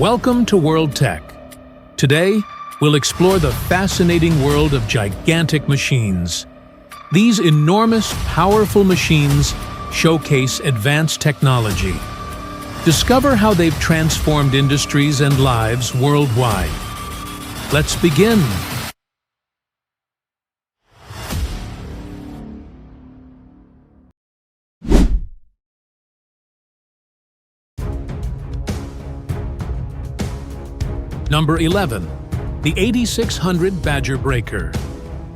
Welcome to World Tech. Today, we'll explore the fascinating world of gigantic machines. These enormous, powerful machines showcase advanced technology. Discover how they've transformed industries and lives worldwide. Let's begin. Number 11. The 8600 Badger Breaker.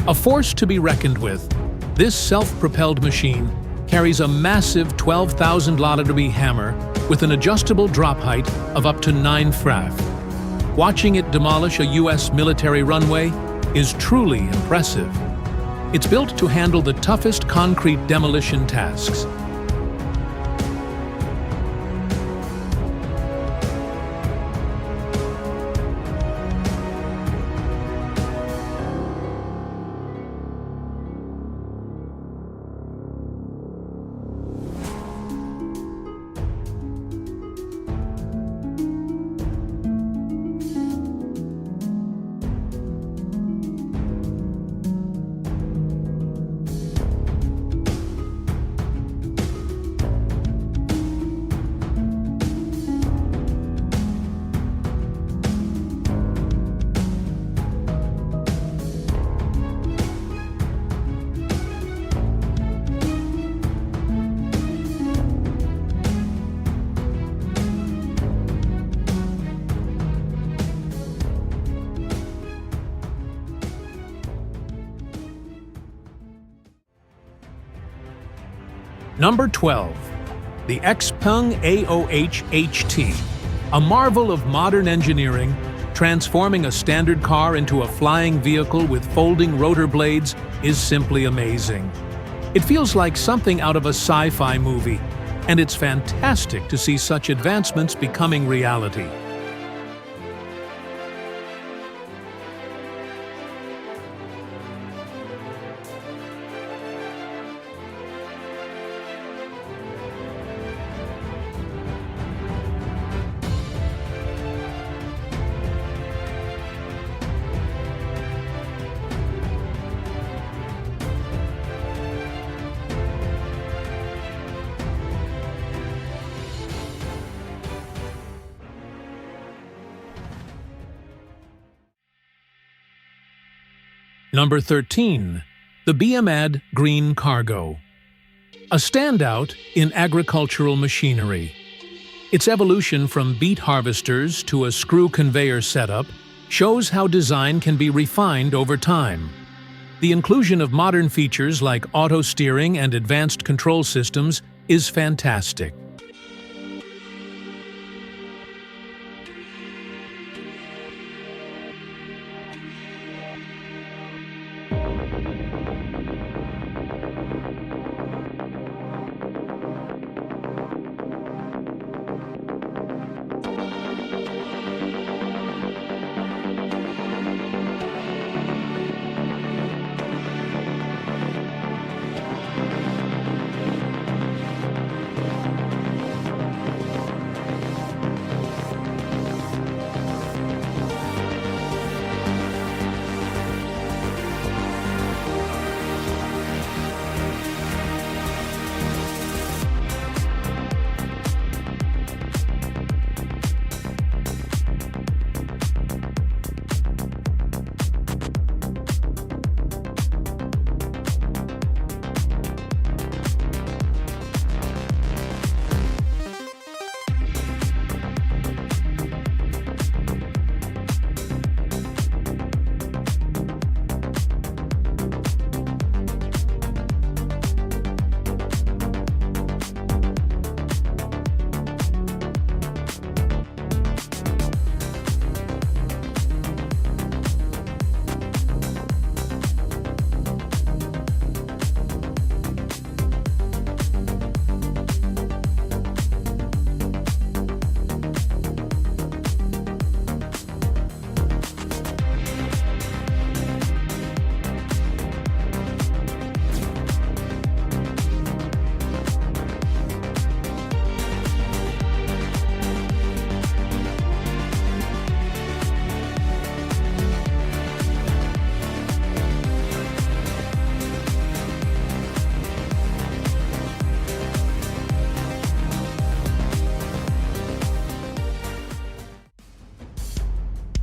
A force to be reckoned with, this self-propelled machine carries a massive 12,000 lb hammer with an adjustable drop height of up to 9 ft. Watching it demolish a U.S. military runway is truly impressive. It's built to handle the toughest concrete demolition tasks. Number 12. The Xpeng AOH-HT. A marvel of modern engineering, transforming a standard car into a flying vehicle with folding rotor blades is simply amazing. It feels like something out of a sci-fi movie, and it's fantastic to see such advancements becoming reality. Number 13. The BMAD Green Cargo. A standout in agricultural machinery. Its evolution from beet harvesters to a screw conveyor setup shows how design can be refined over time. The inclusion of modern features like auto steering and advanced control systems is fantastic.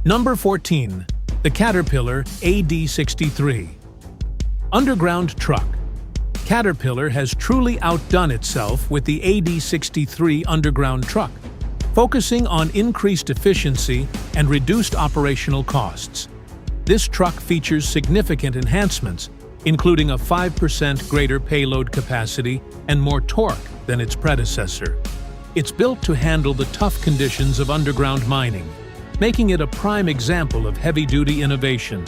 Number 14. The Caterpillar AD63. Underground truck. Caterpillar has truly outdone itself with the AD63 underground truck, focusing on increased efficiency and reduced operational costs. This truck features significant enhancements, including a 5% greater payload capacity and more torque than its predecessor. It's built to handle the tough conditions of underground mining, making it a prime example of heavy-duty innovation.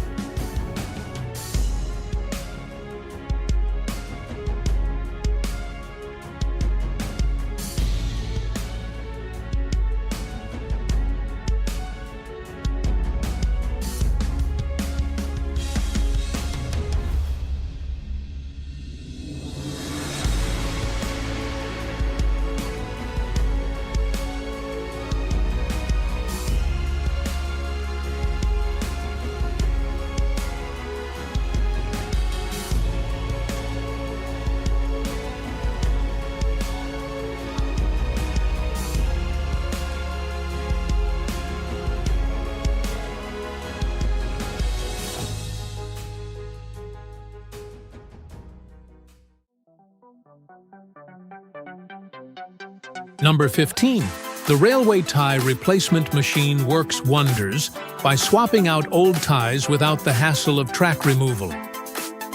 Number 15. The railway tie replacement machine works wonders by swapping out old ties without the hassle of track removal.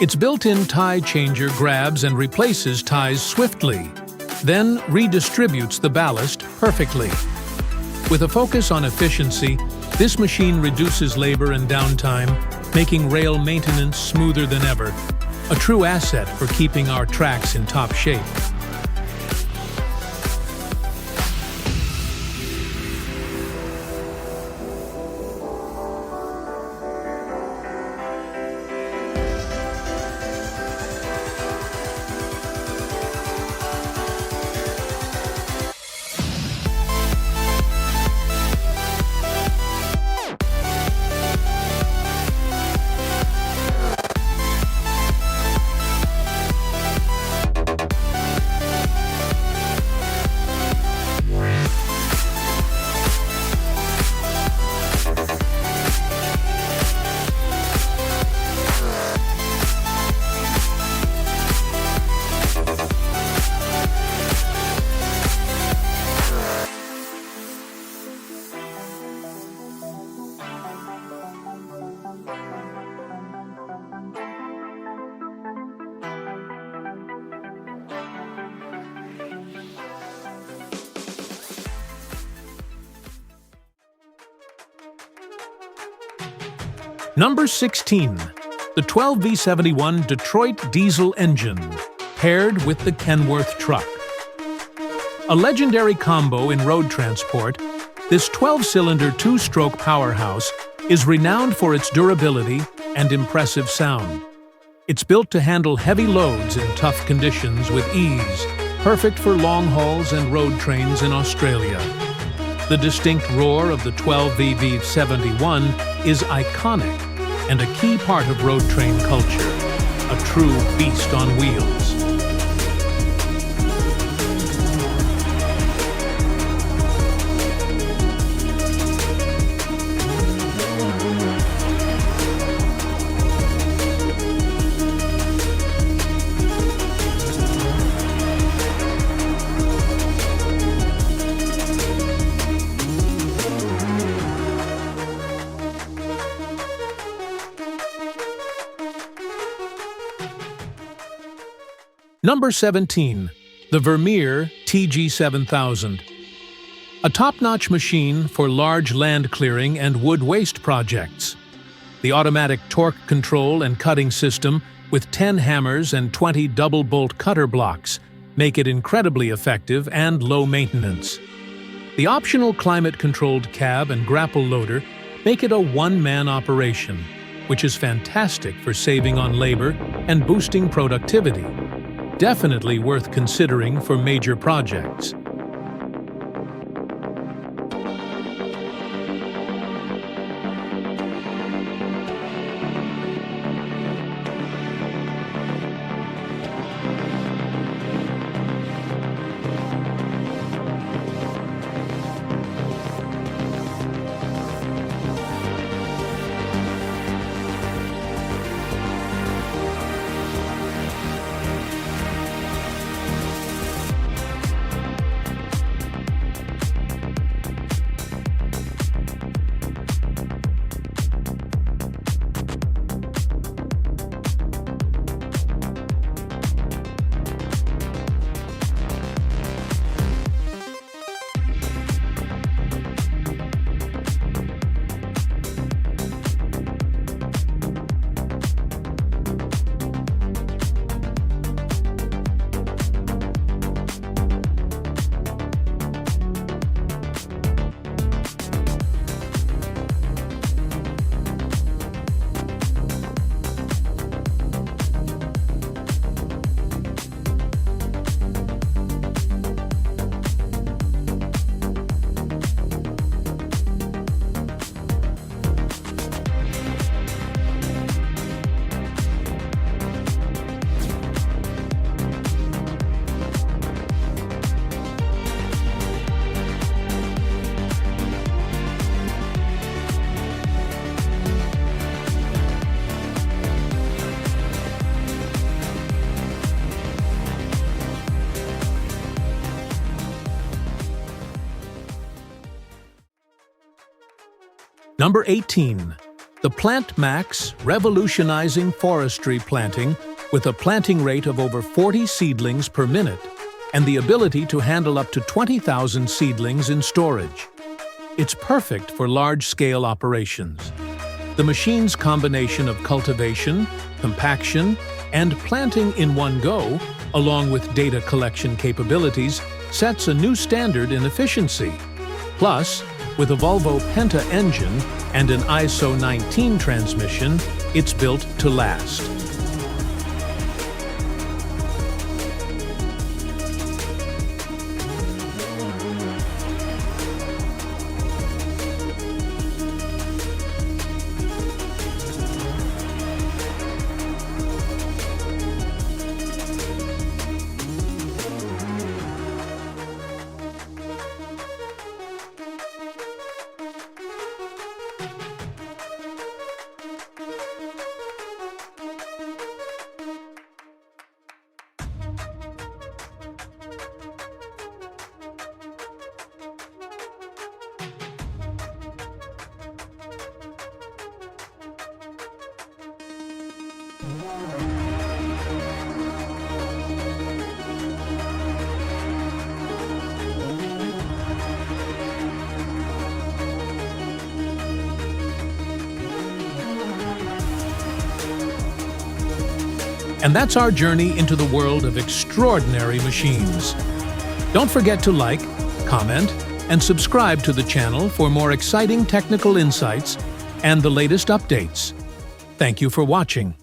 Its built-in tie changer grabs and replaces ties swiftly, then redistributes the ballast perfectly. With a focus on efficiency, this machine reduces labor and downtime, making rail maintenance smoother than ever, a true asset for keeping our tracks in top shape. Number 16. The 12V71 Detroit diesel engine, paired with the Kenworth truck. A legendary combo in road transport, this 12-cylinder two-stroke powerhouse is renowned for its durability and impressive sound. It's built to handle heavy loads in tough conditions with ease, perfect for long hauls and road trains in Australia. The distinct roar of the 12VV71 is iconic and a key part of road train culture, a true beast on wheels. Number 17. The Vermeer TG7000. A top-notch machine for large land clearing and wood waste projects. The automatic torque control and cutting system with 10 hammers and 20 double-bolt cutter blocks make it incredibly effective and low maintenance. The optional climate-controlled cab and grapple loader make it a one-man operation, which is fantastic for saving on labor and boosting productivity. Definitely worth considering for major projects. Number 18. The Plant Max, revolutionizing forestry planting with a planting rate of over 40 seedlings per minute and the ability to handle up to 20,000 seedlings in storage. It's perfect for large-scale operations. The machine's combination of cultivation, compaction, and planting in one go, along with data collection capabilities, sets a new standard in efficiency. Plus, with a Volvo Penta engine and an ISO 19 transmission, it's built to last. And that's our journey into the world of extraordinary machines. Don't forget to like, comment, and subscribe to the channel for more exciting technical insights and the latest updates. Thank you for watching.